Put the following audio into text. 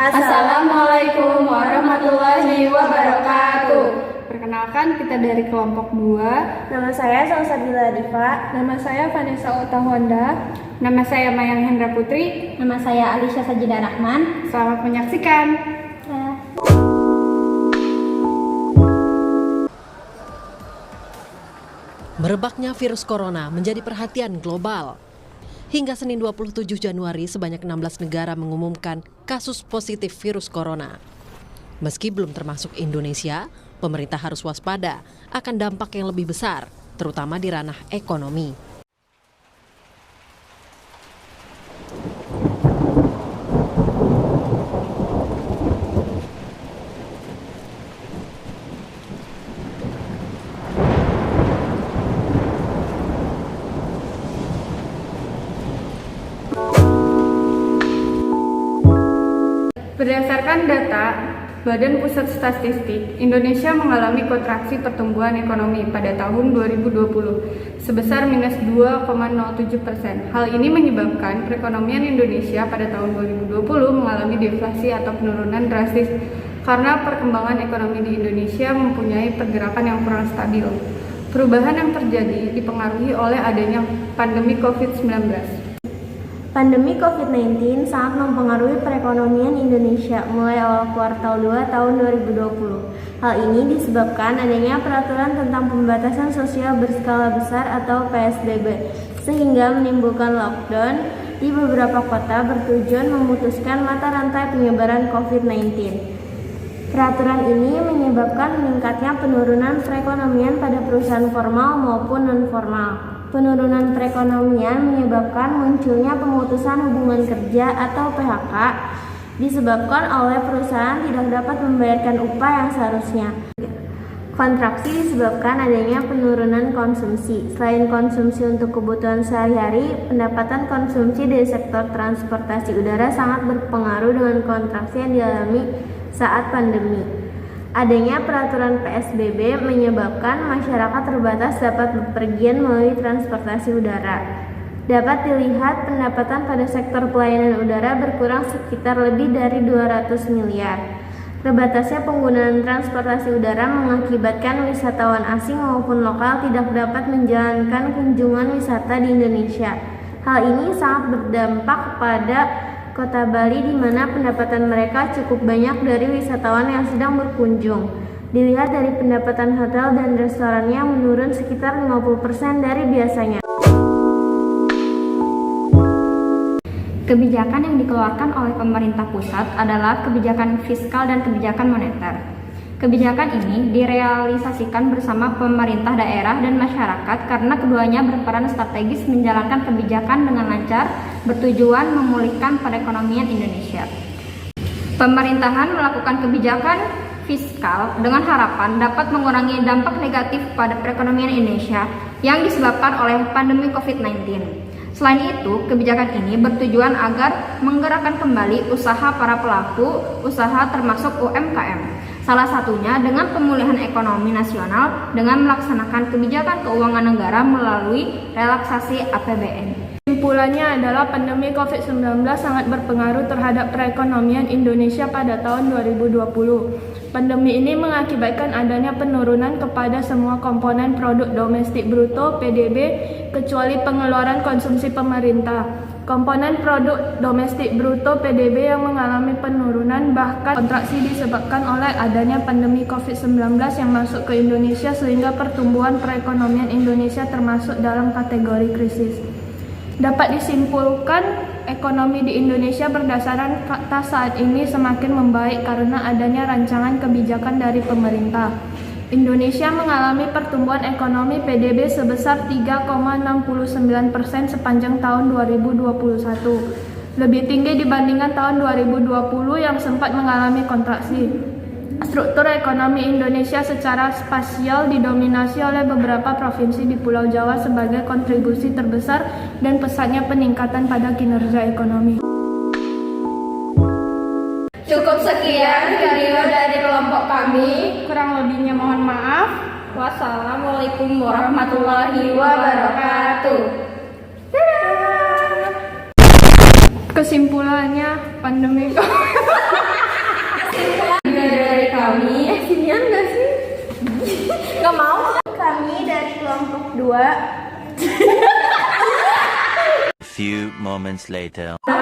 Assalamualaikum warahmatullahi wabarakatuh. Perkenalkan, kita dari kelompok 2. Nama saya Salsabila Diva. Nama saya Vanessa Otahonda. Nama saya Mayang Hendra Putri. Nama saya Alisha Sajidah Rahman. Selamat menyaksikan. Merebaknya virus corona menjadi perhatian global. Hingga Senin 27 Januari, sebanyak 16 negara mengumumkan kasus positif virus corona. Meski belum termasuk Indonesia, pemerintah harus waspada akan dampak yang lebih besar, terutama di ranah ekonomi. Berdasarkan data Badan Pusat Statistik, Indonesia mengalami kontraksi pertumbuhan ekonomi pada tahun 2020 sebesar minus 2,07%. Hal ini menyebabkan perekonomian Indonesia pada tahun 2020 mengalami deflasi atau penurunan drastis karena perkembangan ekonomi di Indonesia mempunyai pergerakan yang kurang stabil. Perubahan yang terjadi dipengaruhi oleh adanya pandemi COVID-19. Pandemi COVID-19 sangat mempengaruhi perekonomian Indonesia mulai awal kuartal 2 tahun 2020. Hal ini disebabkan adanya peraturan tentang pembatasan sosial berskala besar atau PSBB, sehingga menimbulkan lockdown di beberapa kota bertujuan memutuskan mata rantai penyebaran COVID-19. Peraturan ini menyebabkan meningkatnya penurunan perekonomian pada perusahaan formal maupun non-formal. Penurunan perekonomian menyebabkan munculnya pemutusan hubungan kerja atau PHK disebabkan oleh perusahaan tidak dapat membayarkan upah yang seharusnya. Kontraksi disebabkan adanya penurunan konsumsi. Selain konsumsi untuk kebutuhan sehari-hari, pendapatan konsumsi dari sektor transportasi udara sangat berpengaruh dengan kontraksi yang dialami saat pandemi. Adanya peraturan PSBB menyebabkan masyarakat terbatas dapat bepergian melalui transportasi udara. Dapat dilihat pendapatan pada sektor pelayanan udara berkurang sekitar lebih dari 200 miliar. Terbatasnya penggunaan transportasi udara mengakibatkan wisatawan asing maupun lokal tidak dapat menjalankan kunjungan wisata di Indonesia. Hal ini sangat berdampak pada Kota Bali, di mana pendapatan mereka cukup banyak dari wisatawan yang sedang berkunjung. Dilihat dari pendapatan hotel dan restorannya menurun sekitar 50% dari biasanya. Kebijakan yang dikeluarkan oleh pemerintah pusat adalah kebijakan fiskal dan kebijakan moneter. Kebijakan ini direalisasikan bersama pemerintah daerah dan masyarakat karena keduanya berperan strategis menjalankan kebijakan dengan lancar bertujuan memulihkan perekonomian Indonesia. Pemerintahan melakukan kebijakan fiskal dengan harapan dapat mengurangi dampak negatif pada perekonomian Indonesia yang disebabkan oleh pandemi COVID-19. Selain itu, kebijakan ini bertujuan agar menggerakkan kembali usaha para pelaku usaha termasuk UMKM. Salah satunya dengan pemulihan ekonomi nasional dengan melaksanakan kebijakan keuangan negara melalui relaksasi APBN. Kesimpulannya adalah pandemi COVID-19 sangat berpengaruh terhadap perekonomian Indonesia pada tahun 2020. Pandemi ini mengakibatkan adanya penurunan kepada semua komponen produk domestik bruto (PDB) kecuali pengeluaran konsumsi pemerintah. Komponen produk domestik bruto (PDB) yang mengalami penurunan bahkan kontraksi disebabkan oleh adanya pandemi COVID-19 yang masuk ke Indonesia sehingga pertumbuhan perekonomian Indonesia termasuk dalam kategori krisis. Dapat disimpulkan, ekonomi di Indonesia berdasarkan fakta saat ini semakin membaik karena adanya rancangan kebijakan dari pemerintah. Indonesia mengalami pertumbuhan ekonomi PDB sebesar 3,69% sepanjang tahun 2021, lebih tinggi dibandingkan tahun 2020 yang sempat mengalami kontraksi. Struktur ekonomi Indonesia secara spasial didominasi oleh beberapa provinsi di Pulau Jawa sebagai kontribusi terbesar dan pesatnya peningkatan pada kinerja ekonomi. Cukup sekian video dari kelompok kami. Kurang lebihnya mohon maaf. Wassalamualaikum warahmatullahi wabarakatuh. Kesimpulannya, pandemi kedua, A few moments later. Ih,